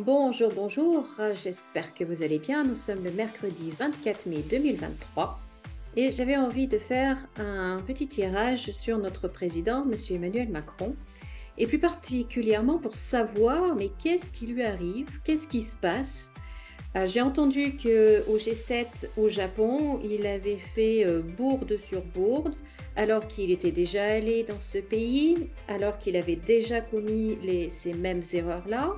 Bonjour, bonjour, j'espère que vous allez bien. Nous sommes le mercredi 24 mai 2023 et j'avais envie de faire un petit tirage sur notre président, Monsieur Emmanuel Macron, et plus particulièrement pour savoir, mais qu'est-ce qui lui arrive, qu'est-ce qui se passe. J'ai entendu qu'au G7 au Japon, il avait fait bourde sur bourde, alors qu'il était déjà allé dans ce pays, alors qu'il avait déjà commis ces mêmes erreurs-là.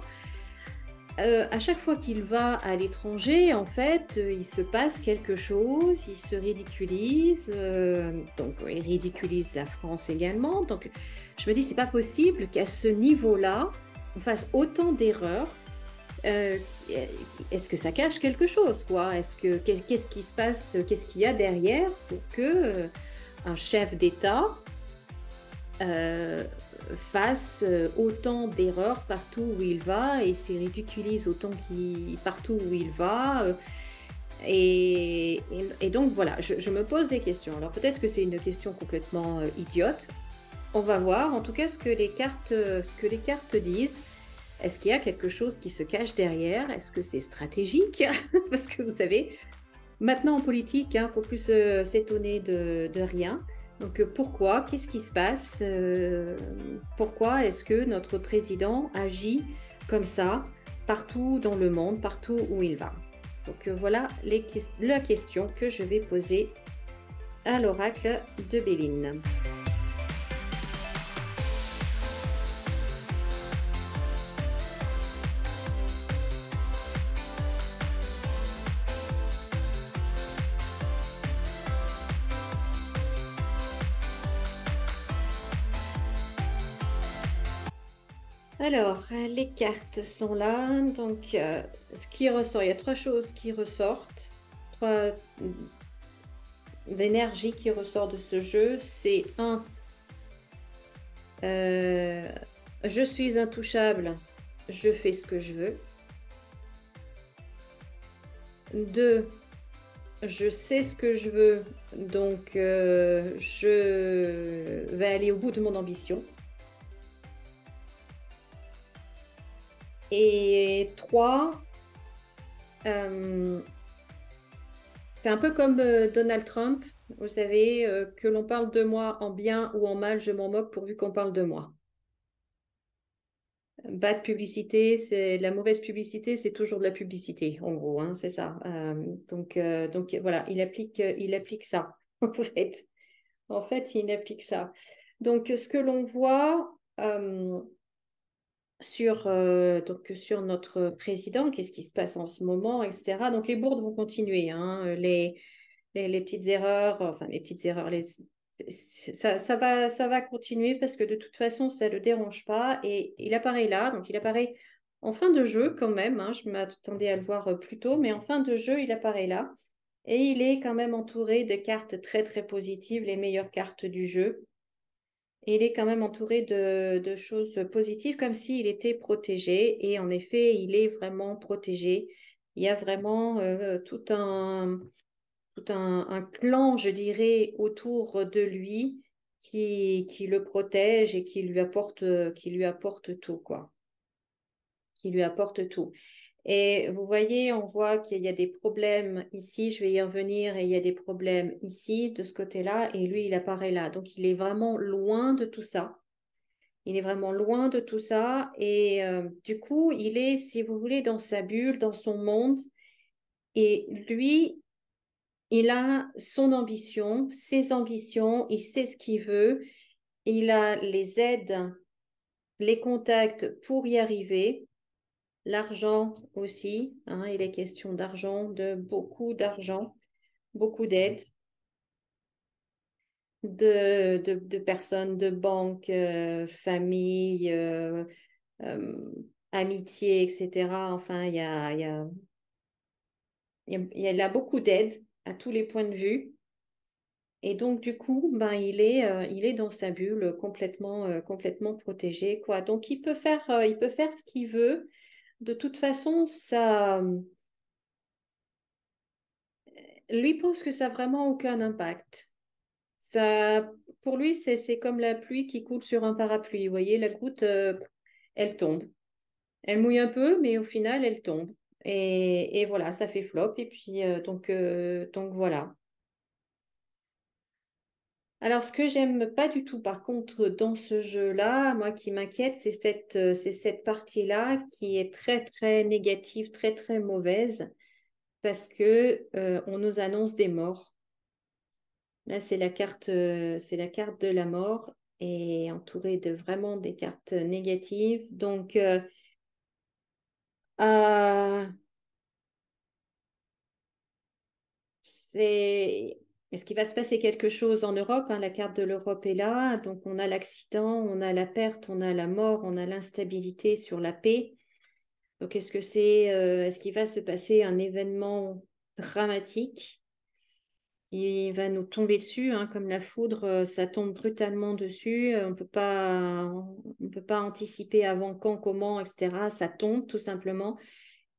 À chaque fois qu'il va à l'étranger, en fait, il se passe quelque chose, il se ridiculise, donc il ridiculise la France également. Donc je me dis, c'est pas possible qu'à ce niveau-là, on fasse autant d'erreurs. Euh, Est-ce que ça cache quelque chose, quoi? Qu'est-ce qui se passe, qu'est-ce qu'il y a derrière pour que un chef d'État euh, fasse autant d'erreurs partout où il va et se ridiculise autant partout où il va. Et donc voilà, je me pose des questions. Alors peut-être que c'est une question complètement idiote. On va voir en tout cas ce que les cartes disent. Est-ce qu'il y a quelque chose qui se cache derrière? Est-ce que c'est stratégique? Parce que vous savez, maintenant en politique, il ne faut plus s'étonner de rien. Donc pourquoi? Qu'est-ce qui se passe? Pourquoi est-ce que notre président agit comme ça partout dans le monde, partout où il va? Donc voilà la question que je vais poser à l'oracle de Béline. Alors, les cartes sont là. Donc, ce qui ressort, il y a trois choses qui ressortent, trois d'énergie qui ressort de ce jeu. C'est un, euh, je suis intouchable, je fais ce que je veux. Deux, je sais ce que je veux, donc je vais aller au bout de mon ambition. Et trois, euh, c'est un peu comme Donald Trump, vous savez, que l'on parle de moi en bien ou en mal, je m'en moque pourvu qu'on parle de moi. Bad publicité, c'est la mauvaise publicité, c'est toujours de la publicité, en gros, hein, c'est ça. Donc voilà, il applique ça, en fait. En fait, il applique ça. Donc, ce que l'on voit sur notre président, qu'est-ce qui se passe en ce moment, etc. Donc, les bourdes vont continuer, hein, les petites erreurs, enfin les petites erreurs, ça va continuer parce que de toute façon, ça ne le dérange pas. Et il apparaît là, donc il apparaît en fin de jeu quand même, hein, je m'attendais à le voir plus tôt, mais en fin de jeu, il apparaît là. Et il est quand même entouré de cartes très très positives, les meilleures cartes du jeu. Et il est quand même entouré de choses positives, comme s'il était protégé. Et en effet, il est vraiment protégé. Il y a vraiment un clan, je dirais, autour de lui qui le protège et qui lui apporte tout, quoi. Qui lui apporte tout. Et vous voyez, on voit qu'il y a des problèmes ici, je vais y revenir, et il y a des problèmes ici, de ce côté-là, et lui, il apparaît là. Donc, il est vraiment loin de tout ça. Il est vraiment loin de tout ça. Et du coup, il est, si vous voulez, dans sa bulle, dans son monde. Et lui, il a son ambition, ses ambitions, il sait ce qu'il veut, il a les aides, les contacts pour y arriver, l'argent aussi, hein, il est question d'argent, de beaucoup d'argent, beaucoup d'aides, de personnes, de banques, familles, euh, amitié, etc. Enfin, il y a beaucoup d'aides à tous les points de vue. Et donc, du coup, ben, il est dans sa bulle complètement protégé, quoi. Donc, il peut faire ce qu'il veut. De toute façon, lui pense que ça n'a vraiment aucun impact. Ça, pour lui, c'est comme la pluie qui coule sur un parapluie. Vous voyez, la goutte, elle tombe. Elle mouille un peu, mais au final, elle tombe. Et voilà, ça fait flop. Et puis, donc voilà. Alors, ce que j'aime pas du tout, par contre, dans ce jeu-là, moi qui m'inquiète, c'est cette partie-là qui est très, très négative, très, très mauvaise, parce que on nous annonce des morts. Là, c'est la carte de la mort et entourée de vraiment des cartes négatives. Donc, euh, c'est... Est-ce qu'il va se passer quelque chose en Europe, hein? La carte de l'Europe est là. Donc, on a l'accident, on a la perte, on a la mort, on a l'instabilité sur la paix. Donc, est-ce qu'il va se passer un événement dramatique? Il va nous tomber dessus, hein, comme la foudre, ça tombe brutalement dessus. On peut pas anticiper avant quand, comment, etc. Ça tombe tout simplement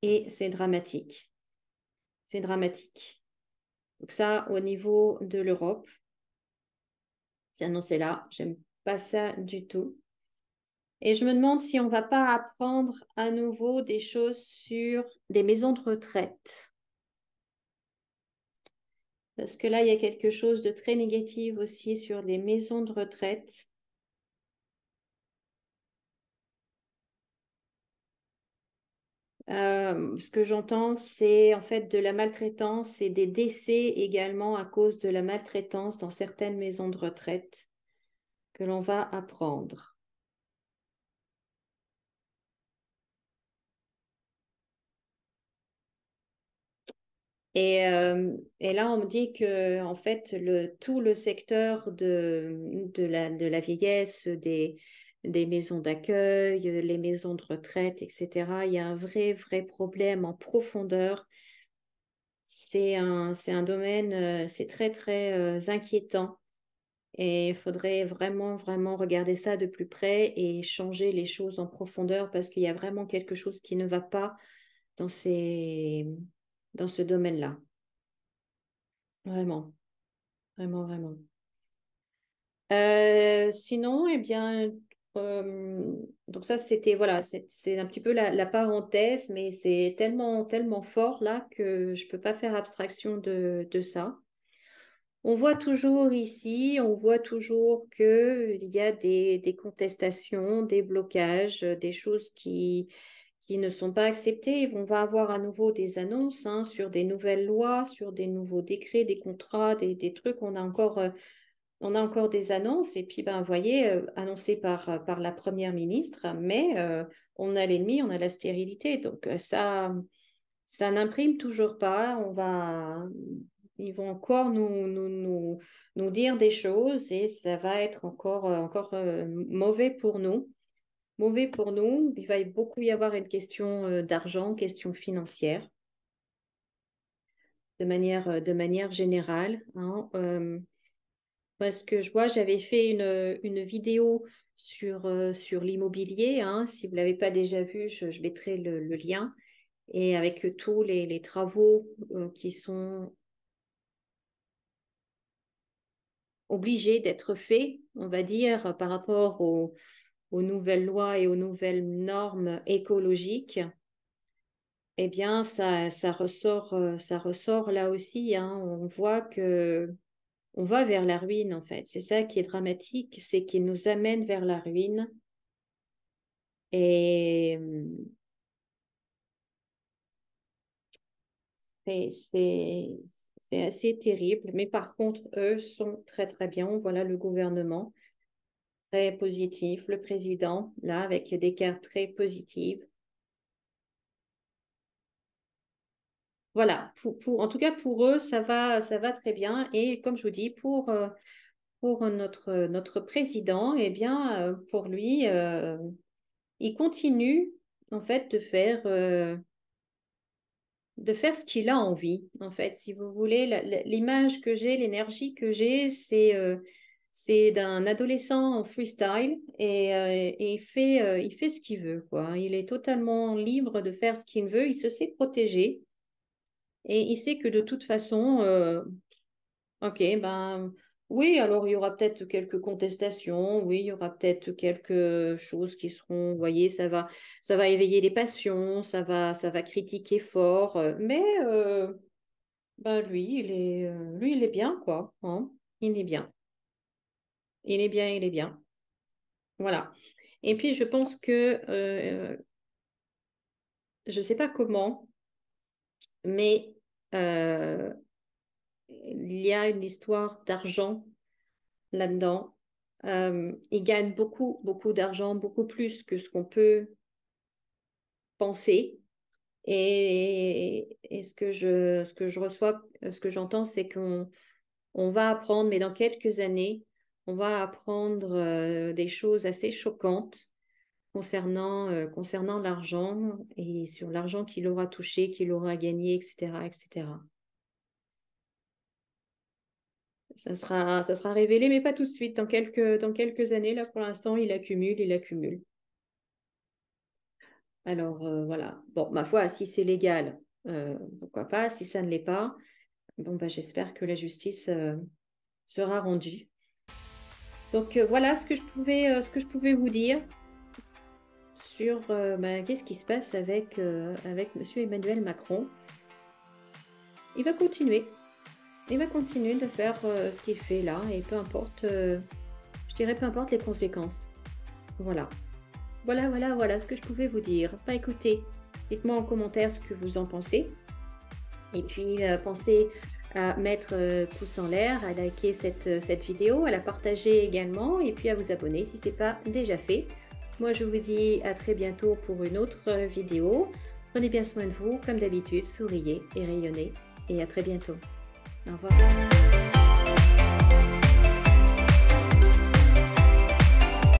et c'est dramatique. C'est dramatique. Donc ça, au niveau de l'Europe, c'est annoncé là. J'aime pas ça du tout. Et je me demande si on va pas apprendre à nouveau des choses sur des maisons de retraite. Parce que là, il y a quelque chose de très négatif aussi sur les maisons de retraite. Ce que j'entends, c'est en fait de la maltraitance et des décès également à cause de la maltraitance dans certaines maisons de retraite que l'on va apprendre. Et là, on me dit que en fait, tout le secteur de la vieillesse, des maisons d'accueil, les maisons de retraite, etc., il y a un vrai, vrai problème en profondeur. C'est un domaine, c'est très, très inquiétant. Et il faudrait vraiment, vraiment regarder ça de plus près et changer les choses en profondeur parce qu'il y a vraiment quelque chose qui ne va pas dans dans ce domaine-là. Vraiment, vraiment, vraiment. Sinon, eh bien, donc ça, c'était, voilà, c'est un petit peu la parenthèse, mais c'est tellement, tellement fort là que je peux pas faire abstraction de ça. On voit toujours ici, on voit toujours qu'il y a des contestations, des blocages, des choses qui ne sont pas acceptées. On va avoir à nouveau des annonces, hein, sur des nouvelles lois, sur des nouveaux décrets, des contrats, des trucs. On a encore des annonces. Et puis, ben, vous voyez, annoncées par la Première ministre, mais on a l'ennemi, on a la stérilité. Donc, ça n'imprime toujours pas. Ils vont encore nous dire des choses et ça va être encore mauvais pour nous. Mauvais pour nous. Il va beaucoup y avoir une question d'argent, question financière, de manière générale, hein. Parce que je vois, j'avais fait une vidéo sur l'immobilier, hein. Si vous ne l'avez pas déjà vu, je mettrai le lien. Et avec tous les travaux qui sont obligés d'être faits, on va dire, par rapport aux nouvelles lois et aux nouvelles normes écologiques, eh bien, ça ressort là aussi, hein. On voit que on va vers la ruine, en fait. C'est ça qui est dramatique, c'est qu'il nous amène vers la ruine. Et c'est c'est- c'est assez terrible. Mais par contre, eux sont très, très bien. Voilà le gouvernement très positif, le président, là, avec des cartes très positives. Voilà, en tout cas pour eux, ça va très bien. Et comme je vous dis, pour notre président, eh bien, pour lui, il continue en fait de faire ce qu'il a envie. En fait, si vous voulez, l'image que j'ai, l'énergie que j'ai, c'est d'un adolescent en freestyle et il fait ce qu'il veut, quoi. Il est totalement libre de faire ce qu'il veut. Il se sait protéger. Et il sait que de toute façon, ok, ben, Oui, alors il y aura peut-être quelques contestations, oui, il y aura peut-être quelques choses qui seront, vous voyez, ça va éveiller les passions, ça va critiquer fort, mais ben lui, il est bien, quoi, hein. Il est bien, il est bien, il est bien. Voilà. Et puis je pense que, je sais pas comment, mais euh, il y a une histoire d'argent là-dedans. Il gagne beaucoup, beaucoup d'argent, beaucoup plus que ce qu'on peut penser. Et ce que je reçois, ce que j'entends, c'est on va apprendre, mais dans quelques années, on va apprendre des choses assez choquantes concernant l'argent et sur l'argent qu'il aura touché, qu'il aura gagné, etc., etc. Ça sera révélé, mais pas tout de suite. Dans quelques années, là, pour l'instant, il accumule, il accumule. Alors, voilà. Bon, ma foi, si c'est légal, pourquoi pas. Si ça ne l'est pas, bon, bah, j'espère que la justice, sera rendue. Donc, voilà ce que je pouvais vous dire sur bah, qu'est-ce qui se passe avec Monsieur Emmanuel Macron. Il va continuer. Il va continuer de faire ce qu'il fait là, et peu importe, je dirais peu importe les conséquences. Voilà. Voilà ce que je pouvais vous dire. Bah écoutez, dites-moi en commentaire ce que vous en pensez. Et puis pensez à mettre pouce en l'air, à liker cette vidéo, à la partager également, et puis à vous abonner si ce n'est pas déjà fait. Moi je vous dis à très bientôt pour une autre vidéo. Prenez bien soin de vous, comme d'habitude, souriez et rayonnez, et à très bientôt. Au revoir.